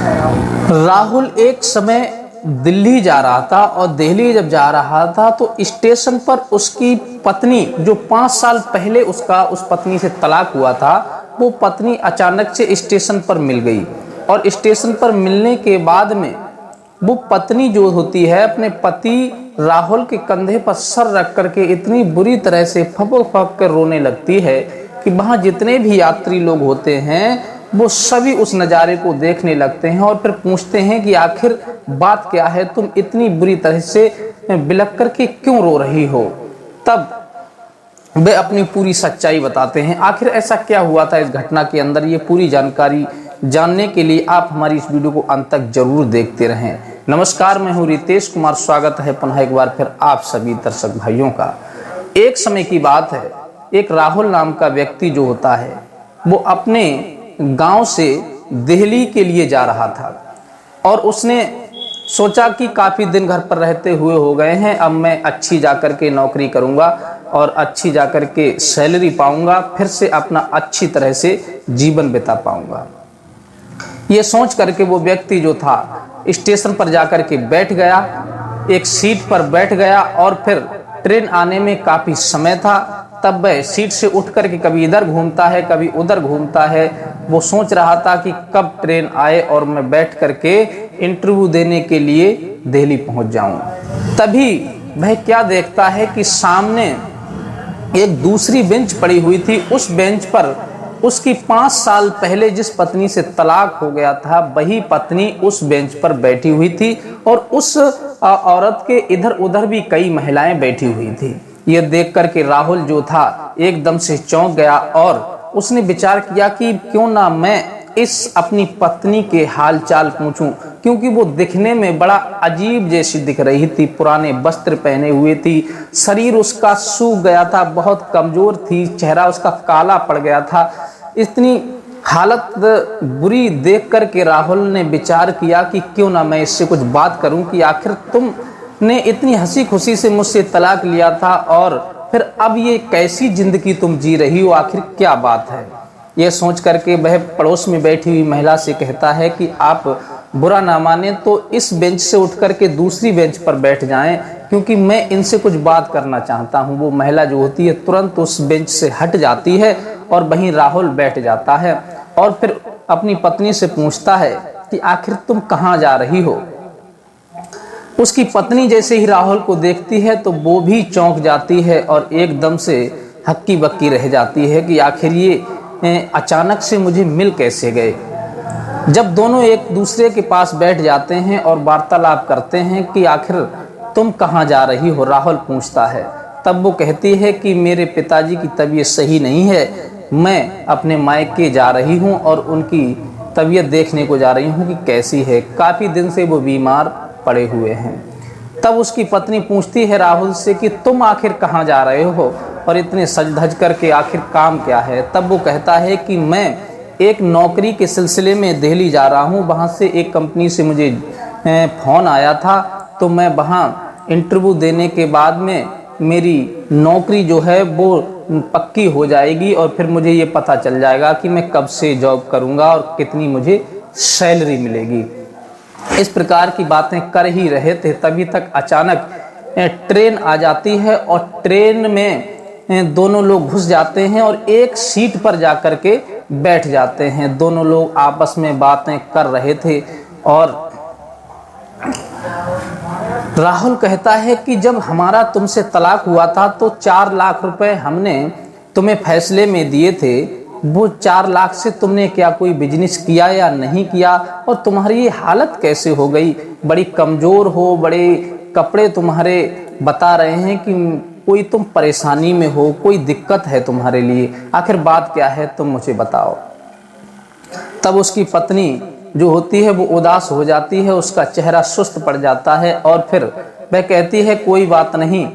राहुल एक समय दिल्ली जा रहा था और दिल्ली जब जा रहा था तो स्टेशन पर उसकी पत्नी, जो 5 साल पहले उस पत्नी से तलाक हुआ था, वो पत्नी अचानक से स्टेशन पर मिल गई। और स्टेशन पर मिलने के बाद में वो पत्नी जो होती है अपने पति राहुल के कंधे पर सर रख करके इतनी बुरी तरह से फपक फपक कर रोने लगती है कि वहाँ जितने भी यात्री लोग होते हैं वो सभी उस नज़ारे को देखने लगते हैं और फिर पूछते हैं कि आखिर बात क्या है, तुम इतनी बुरी तरह से बिलख करके क्यों रो रही हो। तब वे अपनी पूरी सच्चाई बताते हैं। आखिर ऐसा क्या हुआ था इस घटना के अंदर, ये पूरी जानकारी जानने के लिए आप हमारी इस वीडियो को अंत तक जरूर देखते रहें। नमस्कार, मैं हूँ रितेश कुमार, स्वागत है पुनः एक बार फिर आप सभी दर्शक भाइयों का। एक समय की बात है, एक राहुल नाम का व्यक्ति जो होता है वो अपने गांव से दिल्ली के लिए जा रहा था और उसने सोचा कि काफ़ी दिन घर पर रहते हुए हो गए हैं, अब मैं अच्छी जाकर के नौकरी करूंगा और अच्छी जाकर के सैलरी पाऊंगा, फिर से अपना अच्छी तरह से जीवन बिता पाऊंगा। ये सोच करके वो व्यक्ति जो था स्टेशन पर जाकर के बैठ गया, एक सीट पर बैठ गया और फिर ट्रेन आने में काफ़ी समय था। तब वह सीट से उठ करके कभी इधर घूमता है कभी उधर घूमता है। वो सोच रहा था कि कब ट्रेन आए और मैं बैठ करके इंटरव्यू देने के लिए दिल्ली पहुंच जाऊं। तभी वह क्या देखता है कि सामने एक दूसरी बेंच पड़ी हुई थी। उस बेंच पर उसकी 5 साल पहले जिस पत्नी से तलाक हो गया था वही पत्नी उस बेंच पर बैठी हुई थी और उस औरत के इधर उधर भी कई महिलाएं बैठी हुई थी। ये देख करके राहुल जो था एकदम से चौंक गया और उसने विचार किया कि क्यों ना मैं इस अपनी पत्नी के हाल चाल पूछूं, क्योंकि वो दिखने में बड़ा अजीब जैसी दिख रही थी। पुराने वस्त्र पहने हुए थी, शरीर उसका सूख गया था, बहुत कमजोर थी, चेहरा उसका काला पड़ गया था। इतनी हालत बुरी देख करके राहुल ने विचार किया कि क्यों ना मैं इससे कुछ बात करूं कि आखिर तुमने इतनी हंसी खुशी से मुझसे तलाक लिया था और फिर अब ये कैसी जिंदगी तुम जी रही हो, आखिर क्या बात है। यह सोच करके वह पड़ोस में बैठी हुई महिला से कहता है कि आप बुरा ना माने तो इस बेंच से उठ करके दूसरी बेंच पर बैठ जाएं, क्योंकि मैं इनसे कुछ बात करना चाहता हूं। वो महिला जो होती है तुरंत उस बेंच से हट जाती है और वहीं राहुल बैठ जाता है और फिर अपनी पत्नी से पूछता है कि आखिर तुम कहाँ जा रही हो। उसकी पत्नी जैसे ही राहुल को देखती है तो वो भी चौंक जाती है और एकदम से हक्की बक्की रह जाती है कि आखिर ये अचानक से मुझे मिल कैसे गए। जब दोनों एक दूसरे के पास बैठ जाते हैं और वार्तालाप करते हैं कि आखिर तुम कहाँ जा रही हो, राहुल पूछता है। तब वो कहती है कि मेरे पिताजी की तबीयत सही नहीं है, मैं अपने मायके जा रही हूँ और उनकी तबीयत देखने को जा रही हूँ कि कैसी है, काफ़ी दिन से वो बीमार पड़े हुए हैं। तब उसकी पत्नी पूछती है राहुल से कि तुम आखिर कहाँ जा रहे हो और इतने सज धज करके आखिर काम क्या है। तब वो कहता है कि मैं एक नौकरी के सिलसिले में दिल्ली जा रहा हूँ, वहाँ से एक कंपनी से मुझे फ़ोन आया था, तो मैं वहाँ इंटरव्यू देने के बाद में मेरी नौकरी जो है वो पक्की हो जाएगी और फिर मुझे ये पता चल जाएगा कि मैं कब से जॉब करूँगा और कितनी मुझे सैलरी मिलेगी। इस प्रकार की बातें कर ही रहे थे तभी तक अचानक ट्रेन आ जाती है और ट्रेन में दोनों लोग घुस जाते हैं और एक सीट पर जाकर के बैठ जाते हैं। दोनों लोग आपस में बातें कर रहे थे और राहुल कहता है कि जब हमारा तुमसे तलाक हुआ था तो 4 लाख रुपए हमने तुम्हें फैसले में दिए थे, वो 4 लाख से तुमने क्या कोई बिजनेस किया या नहीं किया और तुम्हारी ये हालत कैसे हो गई, बड़ी कमज़ोर हो, बड़े कपड़े तुम्हारे बता रहे हैं कि कोई तुम परेशानी में हो, कोई दिक्कत है तुम्हारे लिए, आखिर बात क्या है तुम मुझे बताओ। तब उसकी पत्नी जो होती है वो उदास हो जाती है, उसका चेहरा सुस्त पड़ जाता है और फिर वह कहती है कोई बात नहीं,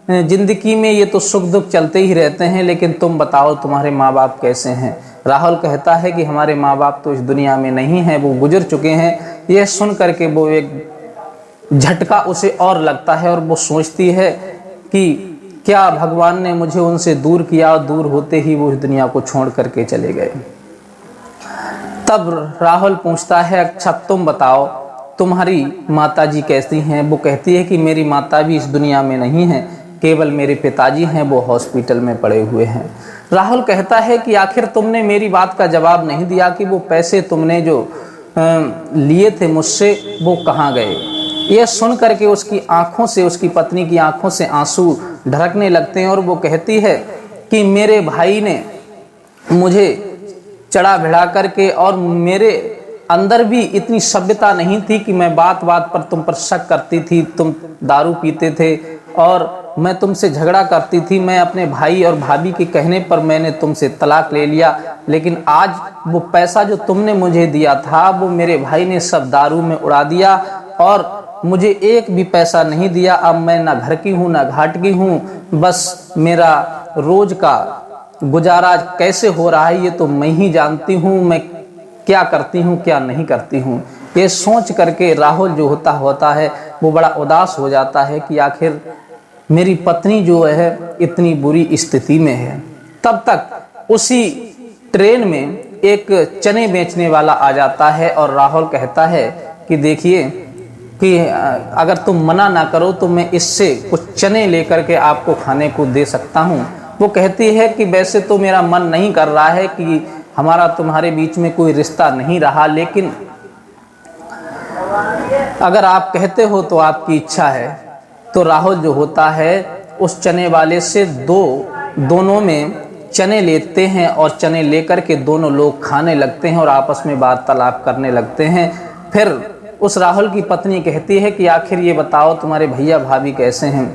जिंदगी में ये तो सुख दुख चलते ही रहते हैं, लेकिन तुम बताओ तुम्हारे माँ बाप कैसे हैं। राहुल कहता है कि हमारे माँ बाप तो इस दुनिया में नहीं हैं, वो गुजर चुके हैं। यह सुन करके वो एक झटका उसे और लगता है और वो सोचती है कि क्या भगवान ने मुझे उनसे दूर किया और दूर होते ही वो इस दुनिया को छोड़ करके चले गए। तब राहुल पूछता है, अच्छा तुम बताओ तुम्हारी माताजी कैसी हैं? वो कहती है कि मेरी माता भी इस दुनिया में नहीं है, केवल मेरे पिताजी हैं, वो हॉस्पिटल में पड़े हुए हैं। राहुल कहता है कि आखिर तुमने मेरी बात का जवाब नहीं दिया कि वो पैसे तुमने जो लिए थे मुझसे वो कहाँ गए। यह सुन करके उसकी आंखों से, उसकी पत्नी की आंखों से आंसू ढरकने लगते हैं और वो कहती है कि मेरे भाई ने मुझे चढ़ा भिड़ा करके, और मेरे अंदर भी इतनी सभ्यता नहीं थी कि मैं बात बात पर तुम पर शक करती थी। तुम दारू पीते थे और मैं तुमसे झगड़ा करती थी। मैं अपने भाई और भाभी के कहने पर मैंने तुमसे तलाक ले लिया, लेकिन आज वो पैसा जो तुमने मुझे दिया था वो मेरे भाई ने सब दारू में उड़ा दिया और मुझे एक भी पैसा नहीं दिया। अब मैं ना घर की हूँ ना घाट की हूँ, बस मेरा रोज का गुजारा कैसे हो रहा है ये तो मैं ही जानती हूँ। मैं क्या करती हूँ क्या नहीं करती हूँ, ये सोच करके राहुल जो होता है वो बड़ा उदास हो जाता है कि आखिर मेरी पत्नी जो है इतनी बुरी स्थिति में है। तब तक उसी ट्रेन में एक चने बेचने वाला आ जाता है और राहुल कहता है कि देखिए कि अगर तुम मना ना करो तो मैं इससे कुछ चने लेकर के आपको खाने को दे सकता हूँ। वो कहती है कि वैसे तो मेरा मन नहीं कर रहा है कि हमारा तुम्हारे बीच में कोई रिश्ता नहीं रहा, लेकिन अगर आप कहते हो तो आपकी इच्छा है। तो राहुल जो होता है उस चने वाले से दोनों में चने लेते हैं और चने लेकर के दोनों लोग खाने लगते हैं और आपस में वार्तालाप करने लगते हैं। फिर उस राहुल की पत्नी कहती है कि आखिर ये बताओ तुम्हारे भैया भाभी कैसे हैं?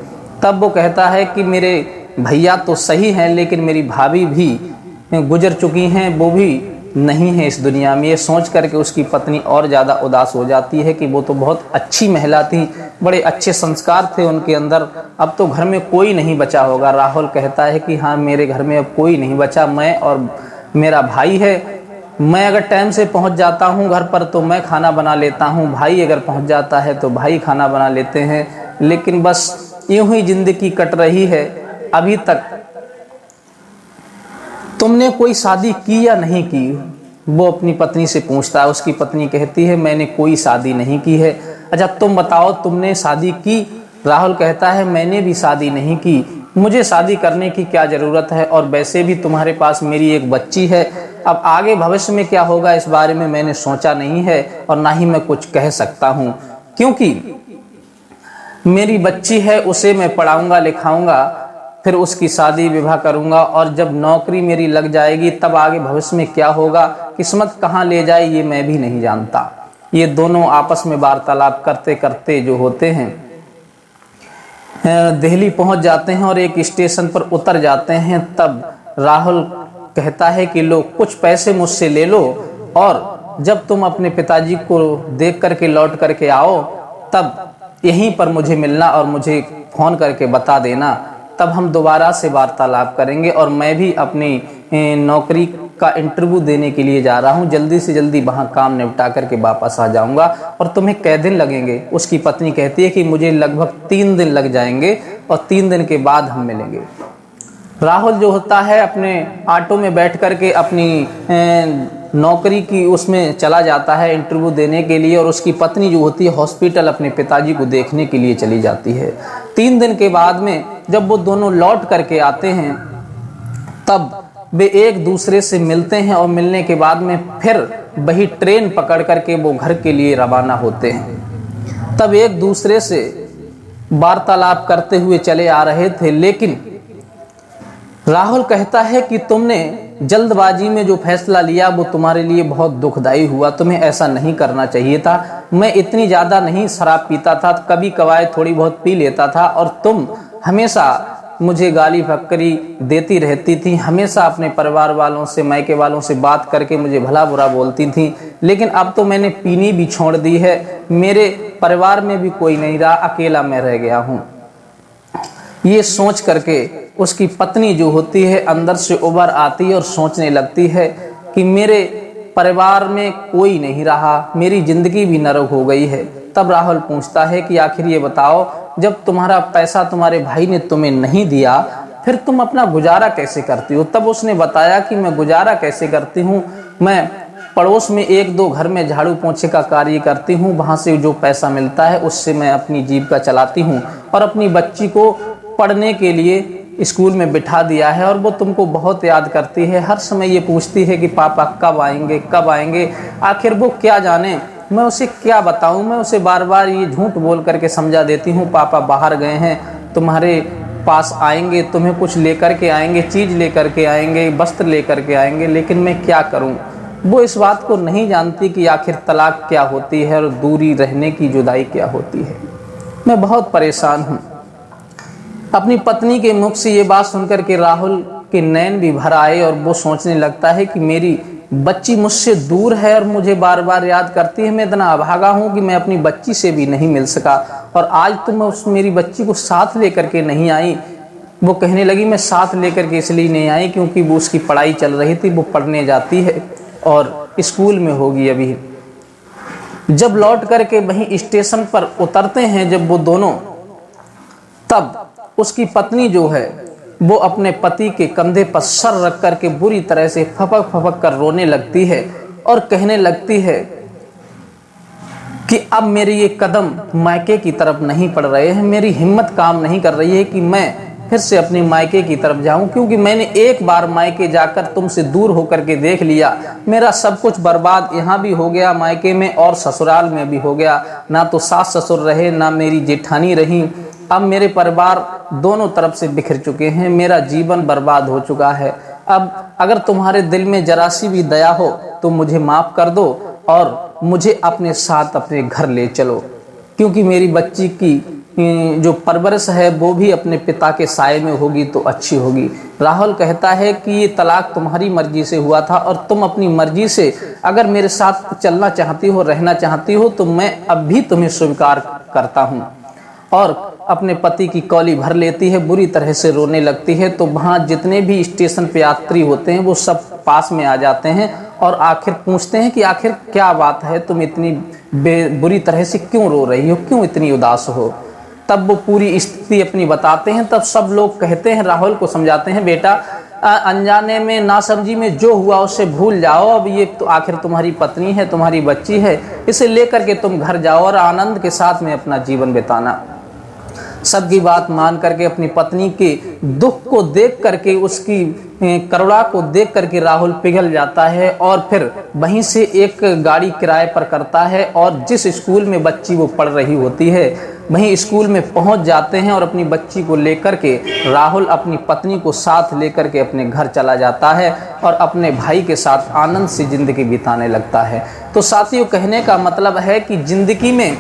तब वो कहता है कि मेरे भैया तो सही हैं, लेकिन मेरी भाभी भी गुजर चुकी हैं, वो भी नहीं है इस दुनिया में। ये सोच करके उसकी पत्नी और ज़्यादा उदास हो जाती है कि वो तो बहुत अच्छी महिला थी, बड़े अच्छे संस्कार थे उनके अंदर, अब तो घर में कोई नहीं बचा होगा। राहुल कहता है कि हाँ मेरे घर में अब कोई नहीं बचा, मैं और मेरा भाई है। मैं अगर टाइम से पहुंच जाता हूं घर पर तो मैं खाना बना लेता हूं, भाई अगर पहुंच जाता है तो भाई खाना बना लेते हैं, लेकिन बस यूं ही जिंदगी कट रही है। अभी तक तुमने कोई शादी की या नहीं की? वो अपनी पत्नी से पूछता है। उसकी पत्नी कहती है मैंने कोई शादी नहीं की है। अच्छा तुम बताओ तुमने शादी की? राहुल कहता है मैंने भी शादी नहीं की, मुझे शादी करने की क्या ज़रूरत है, और वैसे भी तुम्हारे पास मेरी एक बच्ची है। अब आगे भविष्य में क्या होगा इस बारे में मैंने सोचा नहीं है और ना ही मैं कुछ कह सकता हूँ, क्योंकि मेरी बच्ची है उसे मैं पढ़ाऊँगा लिखाऊँगा, फिर उसकी शादी विवाह करूंगा, और जब नौकरी मेरी लग जाएगी तब आगे भविष्य में क्या होगा, किस्मत कहाँ ले जाए ये मैं भी नहीं जानता। ये दोनों आपस में वार्तालाप करते करते जो होते हैं दिल्ली पहुंच जाते हैं और एक स्टेशन पर उतर जाते हैं। तब राहुल कहता है कि लो कुछ पैसे मुझसे ले लो, और जब तुम अपने पिताजी को देख करके लौट करके आओ तब यहीं पर मुझे मिलना और मुझे फ़ोन करके बता देना, तब हम दोबारा से वार्तालाप करेंगे। और मैं भी अपनी नौकरी का इंटरव्यू देने के लिए जा रहा हूं, जल्दी से जल्दी वहां काम निपटा करके वापस आ जाऊंगा। और तुम्हें कै दिन लगेंगे? उसकी पत्नी कहती है कि मुझे लगभग 3 दिन लग जाएंगे और 3 दिन के बाद हम मिलेंगे। राहुल जो होता है अपने ऑटो में बैठ करके अपनी नौकरी की उसमें चला जाता है इंटरव्यू देने के लिए, और उसकी पत्नी जो होती है हॉस्पिटल अपने पिताजी को देखने के लिए चली जाती है। 3 दिन के बाद में जब वो दोनों लौट करके आते हैं तब वे एक दूसरे से मिलते हैं, और मिलने के बाद में फिर वही ट्रेन पकड़ करके वो घर के लिए रवाना होते हैं। तब एक दूसरे से वार्तालाप करते हुए चले आ रहे थे, लेकिन राहुल कहता है कि तुमने जल्दबाजी में जो फैसला लिया वो तुम्हारे लिए बहुत दुखदाई हुआ, तुम्हें ऐसा नहीं करना चाहिए था। मैं इतनी ज़्यादा नहीं शराब पीता था, कभी कभार थोड़ी बहुत पी लेता था, और तुम हमेशा मुझे गाली फक्करी देती रहती थी, हमेशा अपने परिवार वालों से मायके वालों से बात करके मुझे भला बुरा बोलती थी, लेकिन अब तो मैंने पीनी भी छोड़ दी है, मेरे परिवार में भी कोई नहीं रहा, अकेला मैं रह गया हूँ। ये सोच करके उसकी पत्नी जो होती है अंदर से उभर आती है और सोचने लगती है कि मेरे परिवार में कोई नहीं रहा, मेरी जिंदगी भी नरक हो गई है। तब राहुल पूछता है कि आखिर ये बताओ, जब तुम्हारा पैसा तुम्हारे भाई ने तुम्हें नहीं दिया फिर तुम अपना गुजारा कैसे करती हो? तब उसने बताया कि मैं गुजारा कैसे करती हूँ, मैं पड़ोस में एक दो घर में झाड़ू पोंछे का कार्य करती हूँ, वहाँ से जो पैसा मिलता है उससे मैं अपनी जीविका चलाती हूँ। और अपनी बच्ची को पढ़ने के लिए स्कूल में बिठा दिया है और वो तुमको बहुत याद करती है, हर समय ये पूछती है कि पापा कब आएंगे कब आएंगे। आखिर वो क्या जाने, मैं उसे क्या बताऊं। मैं उसे बार बार ये झूठ बोल करके समझा देती हूँ, पापा बाहर गए हैं, तुम्हारे पास आएंगे, तुम्हें कुछ लेकर के आएंगे, चीज़ लेकर के आएंगे, वस्त्र लेकर के आएंगे। लेकिन मैं क्या करूं। वो इस बात को नहीं जानती कि आखिर तलाक क्या होती है और दूरी रहने की जुदाई क्या होती है। मैं बहुत परेशान हूँ। अपनी पत्नी के मुख से ये बात सुनकर के राहुल के नैन भी भर आए और वो सोचने लगता है कि मेरी बच्ची मुझसे दूर है और मुझे बार बार याद करती है। मैं इतना अभागा हूँ कि मैं अपनी बच्ची से भी नहीं मिल सका, और आज तो मैं मेरी बच्ची को साथ लेकर के नहीं आई। वो कहने लगी मैं साथ लेकर के इसलिए नहीं आई क्योंकि वो उसकी पढ़ाई चल रही थी, वो पढ़ने जाती है और स्कूल में होगी अभी। जब लौट करके वहीं स्टेशन पर उतरते हैं जब वो दोनों, तब उसकी पत्नी जो है वो अपने पति के कंधे पर सर रख करके बुरी तरह से फपक फपक कर रोने लगती है और कहने लगती है कि अब मेरे ये कदम मायके की तरफ नहीं पड़ रहे हैं, मेरी हिम्मत काम नहीं कर रही है कि मैं फिर से अपने मायके की तरफ जाऊं, क्योंकि मैंने एक बार मायके जाकर तुमसे दूर होकर के देख लिया, मेरा सब कुछ बर्बाद यहाँ भी हो गया मायके में और ससुराल में भी हो गया। ना तो सास ससुर रहे, ना मेरी जेठानी रही, अब मेरे परिवार दोनों तरफ से बिखर चुके हैं, मेरा जीवन बर्बाद हो चुका है। अब अगर तुम्हारे दिल में जरा सी भी दया हो तो मुझे माफ़ कर दो और मुझे अपने साथ अपने घर ले चलो, क्योंकि मेरी बच्ची की जो परवरिश है वो भी अपने पिता के साए में होगी तो अच्छी होगी। राहुल कहता है कि ये तलाक तुम्हारी मर्जी से हुआ था और तुम अपनी मर्जी से अगर मेरे साथ चलना चाहती हो, रहना चाहती हो, तो मैं अब भी तुम्हें स्वीकार करता हूँ। और अपने पति की कौली भर लेती है, बुरी तरह से रोने लगती है। तो वहाँ जितने भी स्टेशन पे यात्री होते हैं वो सब पास में आ जाते हैं और आखिर पूछते हैं कि आखिर क्या बात है, तुम इतनी बुरी तरह से क्यों रो रही हो, क्यों इतनी उदास हो। तब वो पूरी स्थिति अपनी बताते हैं। तब सब लोग कहते हैं, राहुल को समझाते हैं, बेटा अनजाने में नासमझी में जो हुआ उससे भूल जाओ, अब ये तो आखिर तुम्हारी पत्नी है, तुम्हारी बच्ची है, इसे लेकर के तुम घर जाओ और आनंद के साथ में अपना जीवन बिताना। सबकी बात मान करके अपनी पत्नी के दुख को देख करके, उसकी करुणा को देख करके राहुल पिघल जाता है और फिर वहीं से एक गाड़ी किराए पर करता है और जिस स्कूल में बच्ची वो पढ़ रही होती है वहीं स्कूल में पहुंच जाते हैं और अपनी बच्ची को लेकर के राहुल अपनी पत्नी को साथ लेकर के अपने घर चला जाता है और अपने भाई के साथ आनंद से ज़िंदगी बिताने लगता है। तो साथियों, कहने का मतलब है कि ज़िंदगी में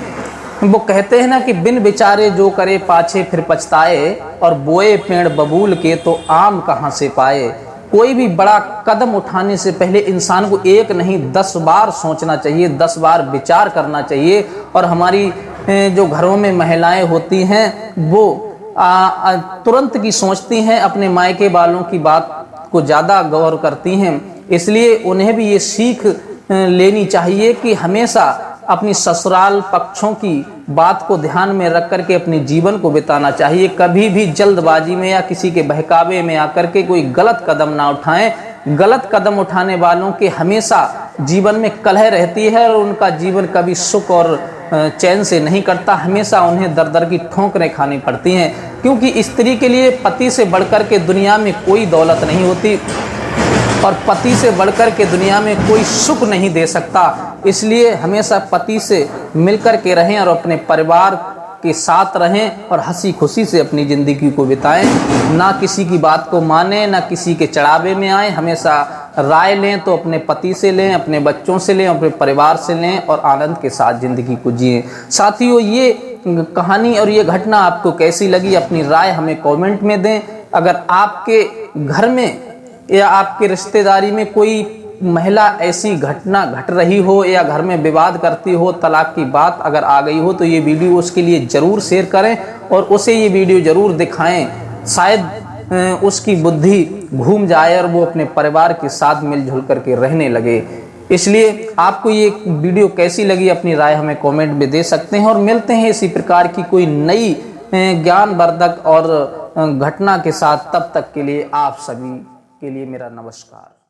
वो कहते हैं ना कि बिन विचारे जो करे पाछे फिर पछताए, और बोए पेड़ बबूल के तो आम कहाँ से पाए। कोई भी बड़ा कदम उठाने से पहले इंसान को एक नहीं 10 बार सोचना चाहिए, 10 बार विचार करना चाहिए। और हमारी जो घरों में महिलाएं होती हैं वो तुरंत की सोचती हैं, अपने मायके वालों की बात को ज़्यादा गौर करती हैं। इसलिए उन्हें भी ये सीख लेनी चाहिए कि हमेशा अपनी ससुराल पक्षों की बात को ध्यान में रख करके अपने जीवन को बिताना चाहिए। कभी भी जल्दबाजी में या किसी के बहकावे में आकर के कोई गलत कदम ना उठाएं। गलत कदम उठाने वालों के हमेशा जीवन में कलह रहती है और उनका जीवन कभी सुख और चैन से नहीं कटता, हमेशा उन्हें दर दर की ठोकरें खानी पड़ती हैं। क्योंकि स्त्री के लिए पति से बढ़कर के दुनिया में कोई दौलत नहीं होती और पति से बढ़कर के दुनिया में कोई सुख नहीं दे सकता। इसलिए हमेशा पति से मिलकर के रहें और अपने परिवार के साथ रहें और हंसी खुशी से अपनी ज़िंदगी को बिताएं। ना किसी की बात को माने, ना किसी के चढ़ावे में आए। हमेशा राय लें तो अपने पति से लें, अपने बच्चों से लें, अपने परिवार से लें और आनंद के साथ ज़िंदगी को जिएं। साथियों, ये कहानी और ये घटना आपको कैसी लगी, अपनी राय हमें कमेंट में दें। अगर आपके घर में या आपके रिश्तेदारी में कोई महिला ऐसी घटना घट रही हो या घर में विवाद करती हो, तलाक की बात अगर आ गई हो, तो ये वीडियो उसके लिए ज़रूर शेयर करें और उसे ये वीडियो ज़रूर दिखाएं। शायद उसकी बुद्धि घूम जाए और वो अपने परिवार के साथ मिलजुल करके रहने लगे। इसलिए आपको ये वीडियो कैसी लगी, अपनी राय हमें कमेंट में दे सकते हैं। और मिलते हैं इसी प्रकार की कोई नई ज्ञानवर्धक और घटना के साथ। तब तक के लिए आप सभी के लिए मेरा नमस्कार।